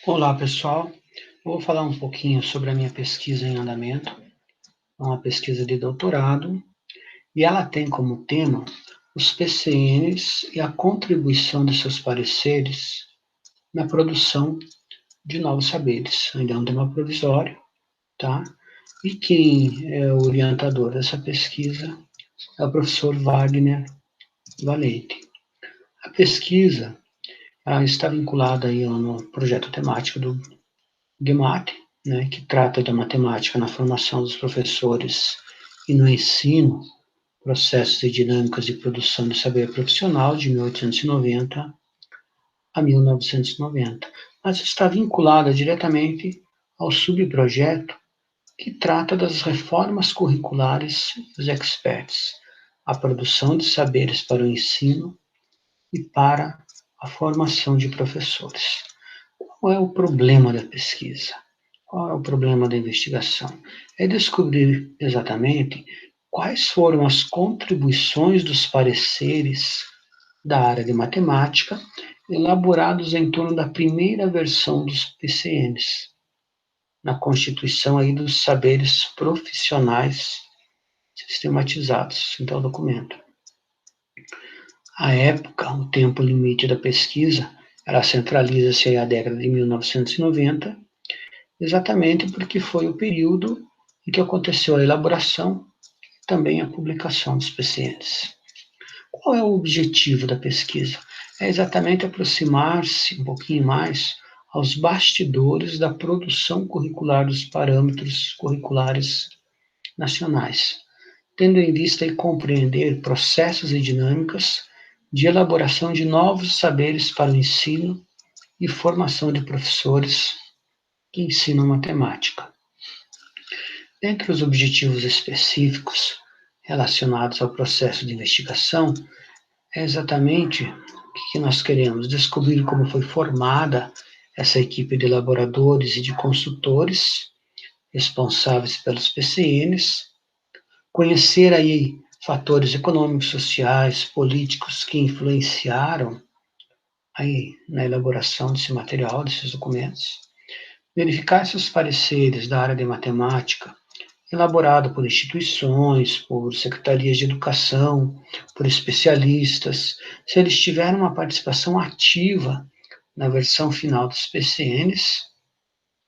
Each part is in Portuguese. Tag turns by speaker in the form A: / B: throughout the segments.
A: Olá, pessoal. Vou falar um pouquinho sobre a minha pesquisa em andamento. É uma pesquisa de doutorado e ela tem como tema os PCNs e a contribuição de seus pareceres na produção de novos saberes. Ainda é um tema provisório, tá? E quem é o orientador dessa pesquisa é o professor Wagner Valente. A pesquisa está vinculada aí no projeto temático do GMAT, né, que trata da matemática na formação dos professores e no ensino, processos e dinâmicas de produção do saber profissional, de 1890 a 1990, mas está vinculada diretamente ao subprojeto que trata das reformas curriculares dos experts, a produção de saberes para o ensino e para a formação de professores. Qual é o problema da pesquisa? Qual é o problema da investigação? É descobrir exatamente quais foram as contribuições dos pareceres da área de matemática elaborados em torno da primeira versão dos PCNs, na constituição aí dos saberes profissionais sistematizados em tal documento. A época, o tempo limite da pesquisa, ela centraliza-se à década de 1990, exatamente porque foi o período em que aconteceu a elaboração e também a publicação dos PCNs. Qual é o objetivo da pesquisa? É exatamente aproximar-se um pouquinho mais aos bastidores da produção curricular dos parâmetros curriculares nacionais, tendo em vista e compreender processos e dinâmicas de elaboração de novos saberes para o ensino e formação de professores que ensinam matemática. Entre os objetivos específicos relacionados ao processo de investigação, é exatamente o que nós queremos: descobrir como foi formada essa equipe de elaboradores e de consultores responsáveis pelos PCNs, conhecer aí fatores econômicos, sociais, políticos que influenciaram aí na elaboração desse material, desses documentos, verificar se os pareceres da área de matemática, elaborado por instituições, por secretarias de educação, por especialistas, se eles tiveram uma participação ativa na versão final dos PCNs,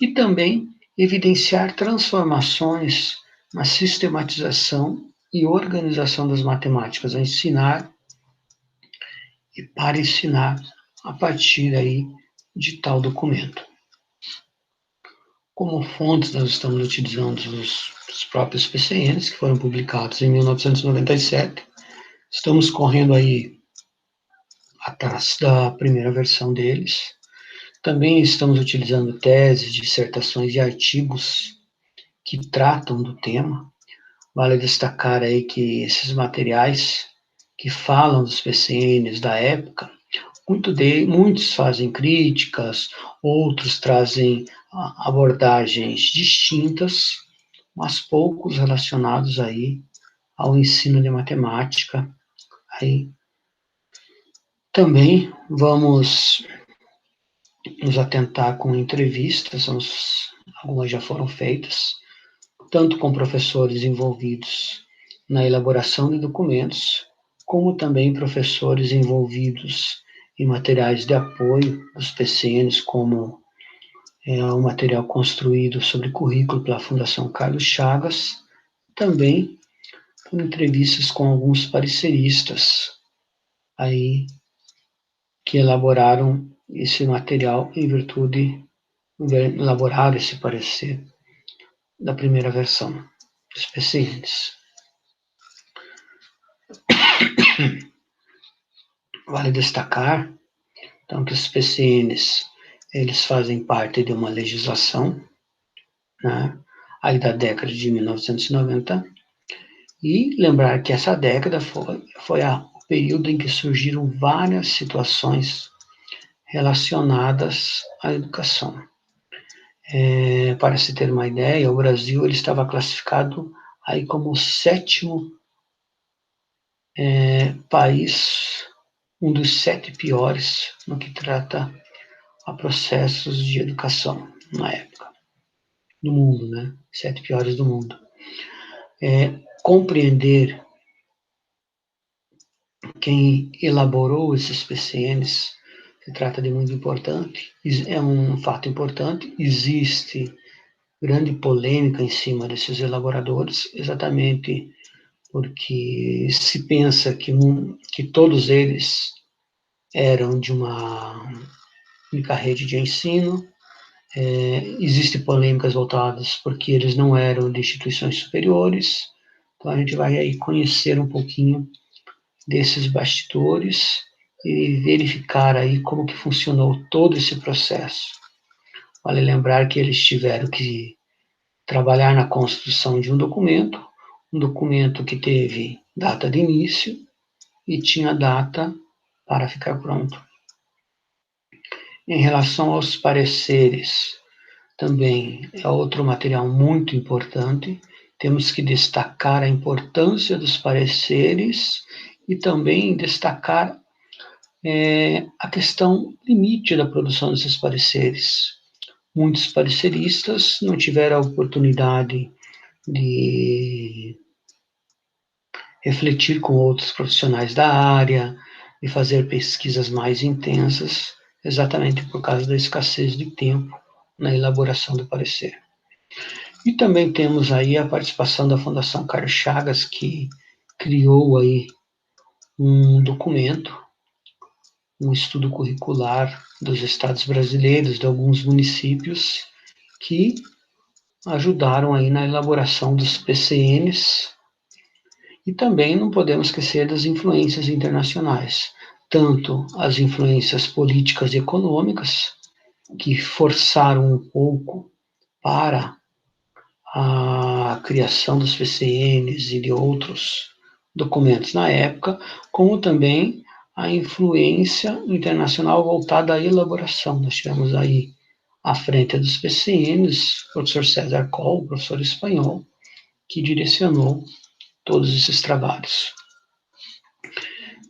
A: e também evidenciar transformações na sistematização e organização das matemáticas a ensinar e para ensinar a partir aí de tal documento. Como fontes, nós estamos utilizando os próprios PCNs, que foram publicados em 1997. Estamos correndo aí atrás da primeira versão deles. Também estamos utilizando teses, dissertações e artigos que tratam do tema. Vale destacar aí que esses materiais que falam dos PCNs da época, muitos fazem críticas, outros trazem abordagens distintas, mas poucos relacionados aí ao ensino de matemática. Aí também vamos nos atentar com entrevistas, algumas já foram feitas, tanto com professores envolvidos na elaboração de documentos, como também professores envolvidos em materiais de apoio dos PCNs, como o material construído sobre currículo pela Fundação Carlos Chagas, também com entrevistas com alguns pareceristas aí que elaboraram esse material em virtude de elaborar esse parecer da primeira versão dos PCNs. Vale destacar, então, que os PCNs, eles fazem parte de uma legislação, né, aí da década de 1990, e lembrar que essa década foi o período em que surgiram várias situações relacionadas à educação. Para se ter uma ideia, o Brasil ele estava classificado aí como o 7º país, um dos 7 piores no que trata a processos de educação na época, no mundo, né? 7 piores do mundo. Compreender quem elaborou esses PCNs se trata de muito importante, é um fato importante, existe grande polêmica em cima desses elaboradores, exatamente porque se pensa que todos eles eram de uma única rede de ensino. Existem polêmicas voltadas porque eles não eram de instituições superiores. Então a gente vai aí conhecer um pouquinho desses bastidores e verificar aí como que funcionou todo esse processo. Vale lembrar que eles tiveram que trabalhar na construção de um documento que teve data de início e tinha data para ficar pronto. Em relação aos pareceres, também é outro material muito importante. Temos que destacar a importância dos pareceres e também destacar a questão limite da produção desses pareceres. Muitos pareceristas não tiveram a oportunidade de refletir com outros profissionais da área e fazer pesquisas mais intensas, exatamente por causa da escassez de tempo na elaboração do parecer. E também temos aí a participação da Fundação Carlos Chagas, que criou aí um documento, um estudo curricular dos estados brasileiros, de alguns municípios, que ajudaram aí na elaboração dos PCNs. E também não podemos esquecer das influências internacionais, tanto as influências políticas e econômicas, que forçaram um pouco para a criação dos PCNs e de outros documentos na época, como também a influência internacional voltada à elaboração. Nós tivemos aí à frente dos PCNs o professor César Coll, professor espanhol, que direcionou todos esses trabalhos.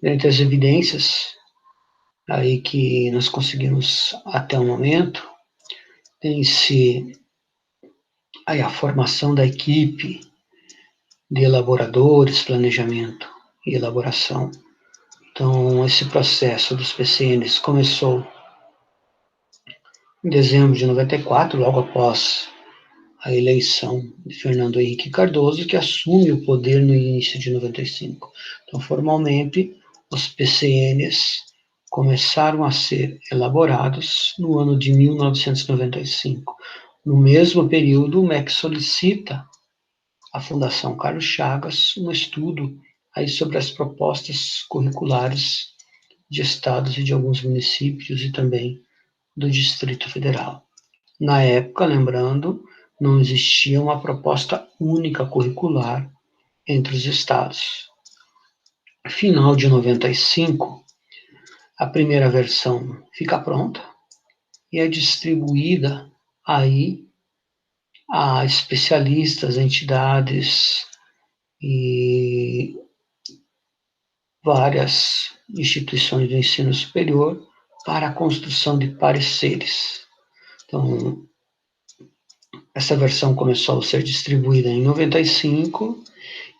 A: Dentre as evidências aí que nós conseguimos até o momento, tem-se aí a formação da equipe de elaboradores, planejamento e elaboração. Então, esse processo dos PCNs começou em dezembro de 94, logo após a eleição de Fernando Henrique Cardoso, que assume o poder no início de 95. Então, formalmente, os PCNs começaram a ser elaborados no ano de 1995. No mesmo período, o MEC solicita à Fundação Carlos Chagas um estudo aí sobre as propostas curriculares de estados e de alguns municípios e também do Distrito Federal. Na época, lembrando, não existia uma proposta única curricular entre os estados. Final de 95, a primeira versão fica pronta e é distribuída aí a especialistas, entidades e várias instituições do ensino superior para a construção de pareceres. Então, essa versão começou a ser distribuída em 95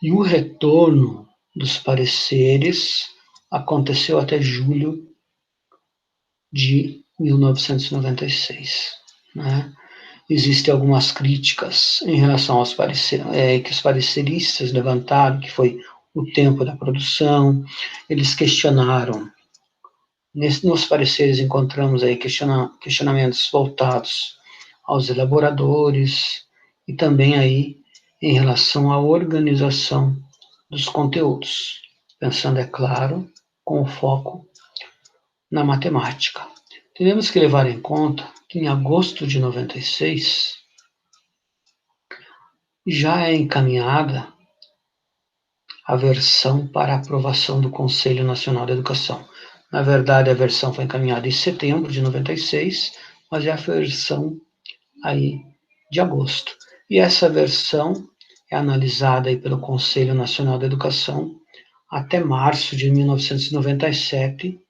A: e o retorno dos pareceres aconteceu até julho de 1996. Né? Existem algumas críticas em relação aos pareceres, que os pareceristas levantaram, que foi o tempo da produção. Eles questionaram, nos pareceres encontramos aí questionamentos voltados aos elaboradores e também aí em relação à organização dos conteúdos, pensando, é claro, com o foco na matemática. Temos que levar em conta que em agosto de 96 já é encaminhada a versão para aprovação do Conselho Nacional da Educação. Na verdade, a versão foi encaminhada em setembro de 96, mas é a versão aí de agosto. E essa versão é analisada aí pelo Conselho Nacional da Educação até março de 1997,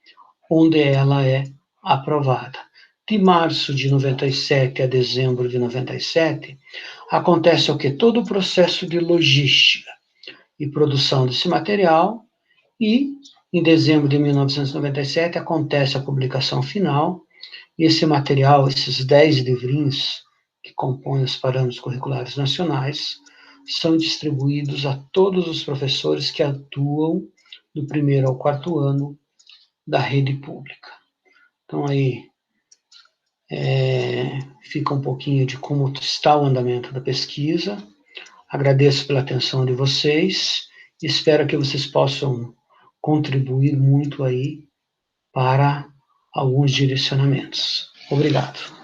A: onde ela é aprovada. de março de 97 a dezembro de 97, acontece o que? Todo o processo de logística e produção desse material, e em dezembro de 1997 acontece a publicação final, e esse material, esses 10 livrinhos que compõem os parâmetros curriculares nacionais, são distribuídos a todos os professores que atuam do primeiro ao quarto ano da rede pública. Então, aí fica um pouquinho de como está o andamento da pesquisa. Agradeço pela atenção de vocês e espero que vocês possam contribuir muito aí para alguns direcionamentos. Obrigado.